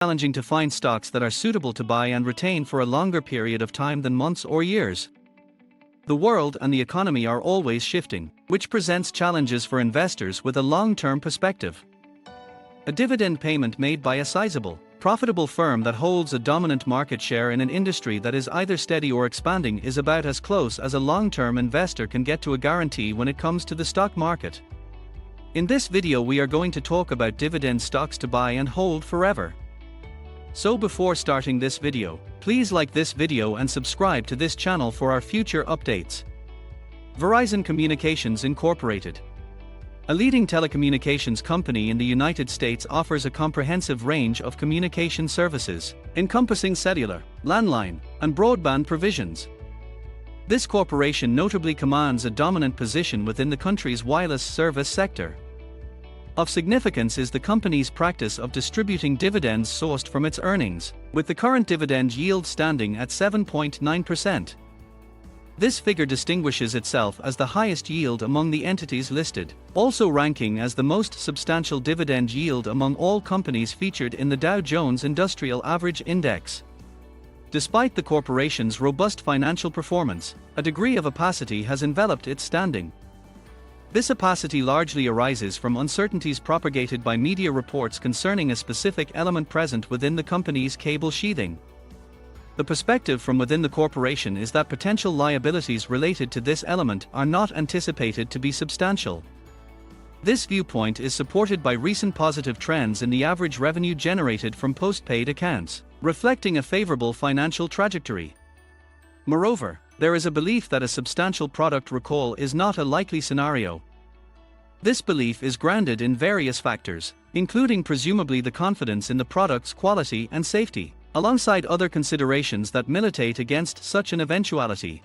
challenging to find stocks that are suitable to buy and retain for a longer period of time than months or years. The world and the economy are always shifting, which presents challenges for investors with a long-term perspective. A dividend payment made by a sizable, profitable firm that holds a dominant market share in an industry that is either steady or expanding is about as close as a long-term investor can get to a guarantee when it comes to the stock market. In this video we are going to talk about dividend stocks to buy and hold forever. So before starting this video, please like this video and subscribe to this channel for our future updates. Verizon Communications Incorporated, a leading telecommunications company in the United States, offers a comprehensive range of communication services, encompassing cellular, landline, and broadband provisions. This corporation notably commands a dominant position within the country's wireless service sector. Of significance is the company's practice of distributing dividends sourced from its earnings, with the current dividend yield standing at 7.9%. This figure distinguishes itself as the highest yield among the entities listed, also ranking as the most substantial dividend yield among all companies featured in the Dow Jones Industrial Average Index. Despite the corporation's robust financial performance, a degree of opacity has enveloped its standing. This opacity largely arises from uncertainties propagated by media reports concerning a specific element present within the company's cable sheathing. The perspective from within the corporation is that potential liabilities related to this element are not anticipated to be substantial. This viewpoint is supported by recent positive trends in the average revenue generated from postpaid accounts, reflecting a favorable financial trajectory. Moreover, there is a belief that a substantial product recall is not a likely scenario. This belief is grounded in various factors, including presumably the confidence in the product's quality and safety, alongside other considerations that militate against such an eventuality.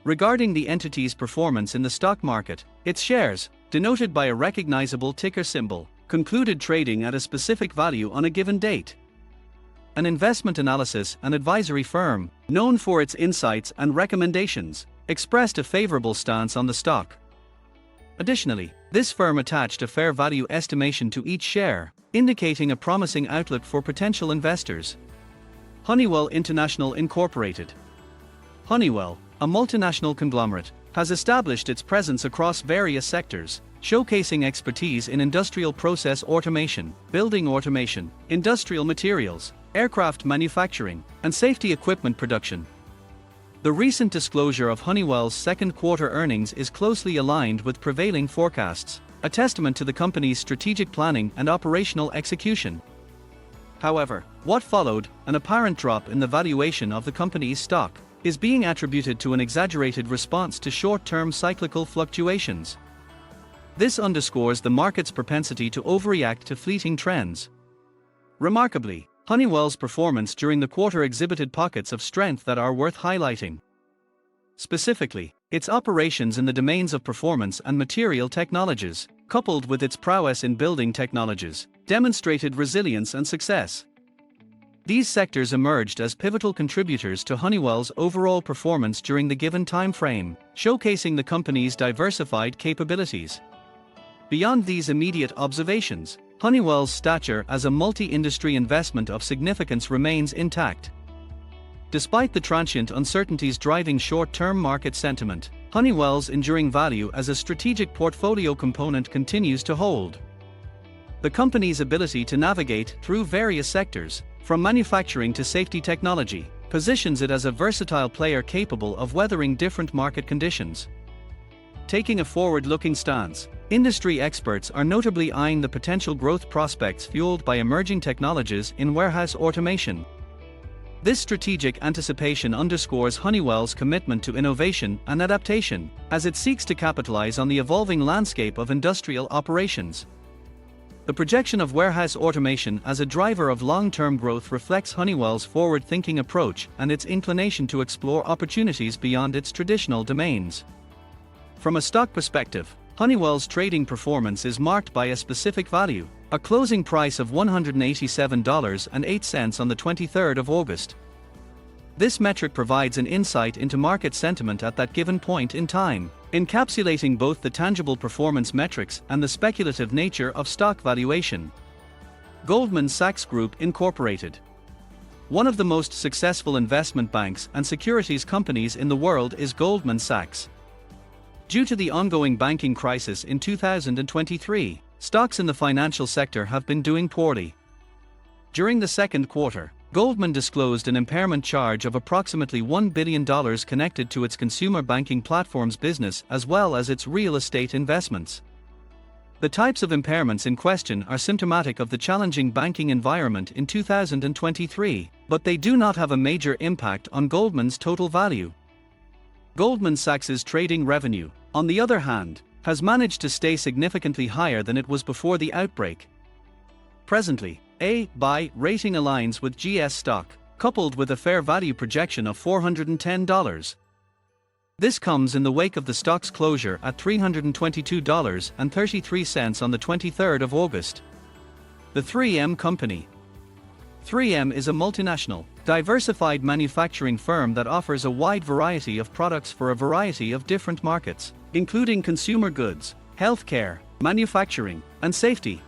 Regarding the entity's performance in the stock market, its shares, denoted by a recognizable ticker symbol, concluded trading at a specific value on a given date. An investment analysis and advisory firm, known for its insights and recommendations, expressed a favorable stance on the stock. Additionally, this firm attached a fair value estimation to each share, indicating a promising outlook for potential investors. Honeywell International Incorporated. Honeywell, a multinational conglomerate, has established its presence across various sectors, showcasing expertise in industrial process automation, building automation, industrial materials, aircraft manufacturing, and safety equipment production. The recent disclosure of Honeywell's second quarter earnings is closely aligned with prevailing forecasts, a testament to the company's strategic planning and operational execution. However, what followed, an apparent drop in the valuation of the company's stock, is being attributed to an exaggerated response to short-term cyclical fluctuations. This underscores the market's propensity to overreact to fleeting trends. Remarkably, Honeywell's performance during the quarter exhibited pockets of strength that are worth highlighting. Specifically, its operations in the domains of performance and material technologies, coupled with its prowess in building technologies, demonstrated resilience and success. These sectors emerged as pivotal contributors to Honeywell's overall performance during the given time frame, showcasing the company's diversified capabilities. Beyond these immediate observations, Honeywell's stature as a multi-industry investment of significance remains intact. Despite the transient uncertainties driving short-term market sentiment, Honeywell's enduring value as a strategic portfolio component continues to hold. The company's ability to navigate through various sectors, from manufacturing to safety technology, positions it as a versatile player capable of weathering different market conditions. Taking a forward-looking stance, industry experts are notably eyeing the potential growth prospects fueled by emerging technologies in warehouse automation. This strategic anticipation underscores Honeywell's commitment to innovation and adaptation, as it seeks to capitalize on the evolving landscape of industrial operations. The projection of warehouse automation as a driver of long-term growth reflects Honeywell's forward-thinking approach and its inclination to explore opportunities beyond its traditional domains. From a stock perspective, Honeywell's trading performance is marked by a specific value, a closing price of $187.08 on the 23rd of August. This metric provides an insight into market sentiment at that given point in time, encapsulating both the tangible performance metrics and the speculative nature of stock valuation. Goldman Sachs Group Incorporated. One of the most successful investment banks and securities companies in the world is Goldman Sachs. Due to the ongoing banking crisis in 2023, stocks in the financial sector have been doing poorly. During the second quarter, Goldman disclosed an impairment charge of approximately $1 billion connected to its consumer banking platforms business as well as its real estate investments. The types of impairments in question are symptomatic of the challenging banking environment in 2023, but they do not have a major impact on Goldman's total value. Goldman Sachs's trading revenue, on the other hand, has managed to stay significantly higher than it was before the outbreak. Presently, a buy rating aligns with GS stock, coupled with a fair value projection of $410. This comes in the wake of the stock's closure at $322.33 on the 23rd of August. The 3M Company. 3M is a multinational, diversified manufacturing firm that offers a wide variety of products for a variety of different markets, including consumer goods, healthcare, manufacturing, and safety.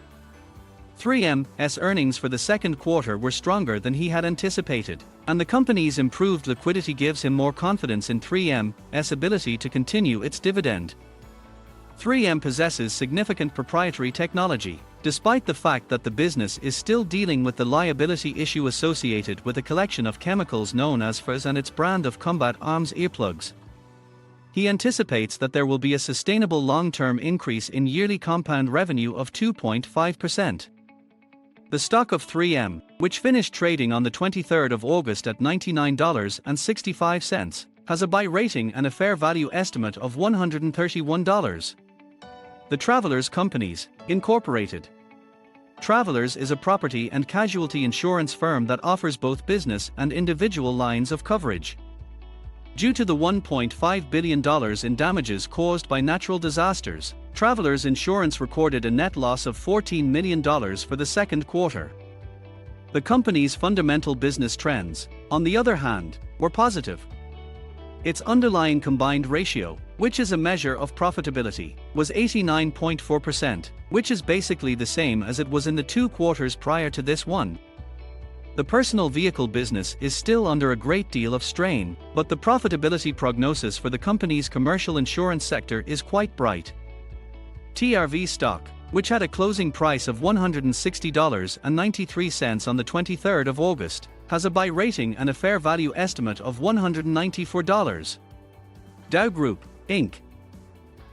3M's earnings for the second quarter were stronger than he had anticipated, and the company's improved liquidity gives him more confidence in 3M's ability to continue its dividend. 3M possesses significant proprietary technology, despite the fact that the business is still dealing with the liability issue associated with a collection of chemicals known as Fiverr and its brand of combat arms earplugs. He anticipates that there will be a sustainable long-term increase in yearly compound revenue of 2.5%. The stock of 3M, which finished trading on the 23rd of August at $99.65, has a buy rating and a fair value estimate of $131. The Travelers Companies, Incorporated. Travelers is a property and casualty insurance firm that offers both business and individual lines of coverage. Due to the $1.5 billion in damages caused by natural disasters, Travelers Insurance recorded a net loss of $14 million for the second quarter. The company's fundamental business trends, on the other hand, were positive. Its underlying combined ratio, which is a measure of profitability, was 89.4%, which is basically the same as it was in the 2 quarters prior to this one. The personal vehicle business is still under a great deal of strain, but the profitability prognosis for the company's commercial insurance sector is quite bright. TRV stock, which had a closing price of $160.93 on the 23rd of August, has a buy rating and a fair value estimate of $194. Dow Group, Inc.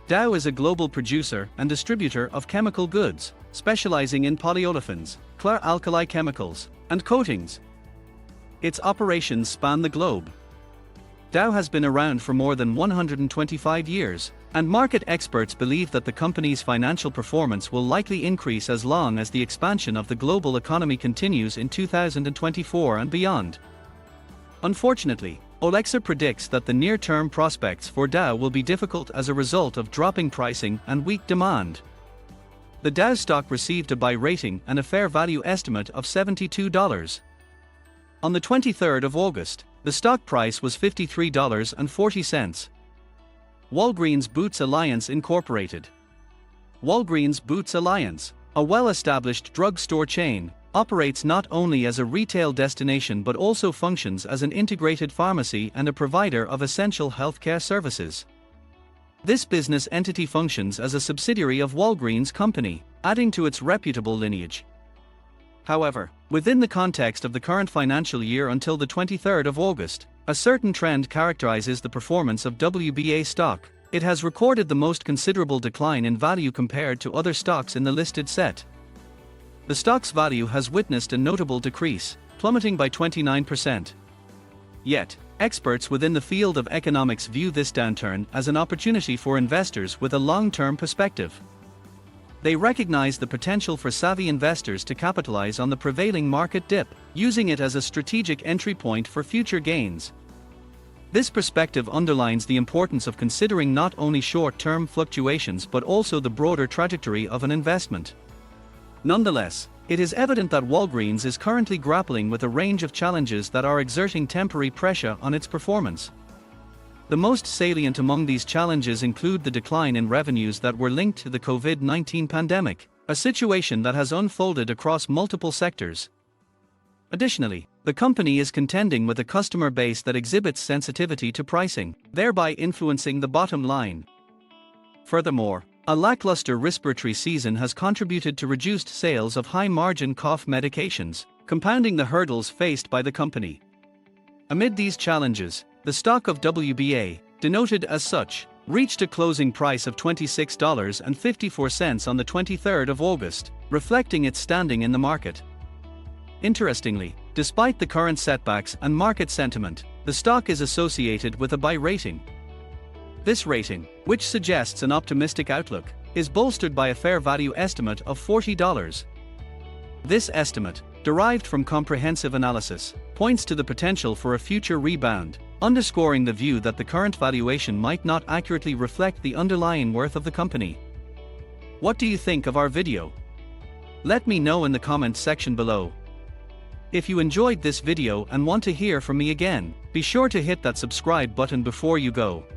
Dow is a global producer and distributor of chemical goods, specializing in polyolefins, chlor-alkali chemicals, and coatings. Its operations span the globe. Dow has been around for more than 125 years, and market experts believe that the company's financial performance will likely increase as long as the expansion of the global economy continues in 2024 and beyond. Unfortunately, Olexa predicts that the near-term prospects for Dow will be difficult as a result of dropping pricing and weak demand. The Dow stock received a buy rating and a fair value estimate of $72. On the 23rd of August, the stock price was $53.40. Walgreens Boots Alliance Incorporated. Walgreens Boots Alliance, a well-established drugstore chain, operates not only as a retail destination but also functions as an integrated pharmacy and a provider of essential healthcare services. This business entity functions as a subsidiary of Walgreens Company, adding to its reputable lineage. However, within the context of the current financial year until the 23rd of August, a certain trend characterizes the performance of WBA stock. It has recorded the most considerable decline in value compared to other stocks in the listed set. The stock's value has witnessed a notable decrease, plummeting by 29%. Yet, experts within the field of economics view this downturn as an opportunity for investors with a long-term perspective. They recognize the potential for savvy investors to capitalize on the prevailing market dip, using it as a strategic entry point for future gains. This perspective underlines the importance of considering not only short-term fluctuations but also the broader trajectory of an investment. Nonetheless, it is evident that Walgreens is currently grappling with a range of challenges that are exerting temporary pressure on its performance. The most salient among these challenges include the decline in revenues that were linked to the COVID-19 pandemic, a situation that has unfolded across multiple sectors. Additionally, the company is contending with a customer base that exhibits sensitivity to pricing, thereby influencing the bottom line. Furthermore, a lackluster respiratory season has contributed to reduced sales of high-margin cough medications, compounding the hurdles faced by the company. Amid these challenges, the stock of WBA, denoted as such, reached a closing price of $26.54 on the 23rd of August, reflecting its standing in the market. Interestingly, despite the current setbacks and market sentiment, the stock is associated with a buy rating. This rating, which suggests an optimistic outlook, is bolstered by a fair value estimate of $40. This estimate, derived from comprehensive analysis, points to the potential for a future rebound, underscoring the view that the current valuation might not accurately reflect the underlying worth of the company. What do you think of our video? Let me know in the comments section below. If you enjoyed this video and want to hear from me again, be sure to hit that subscribe button before you go.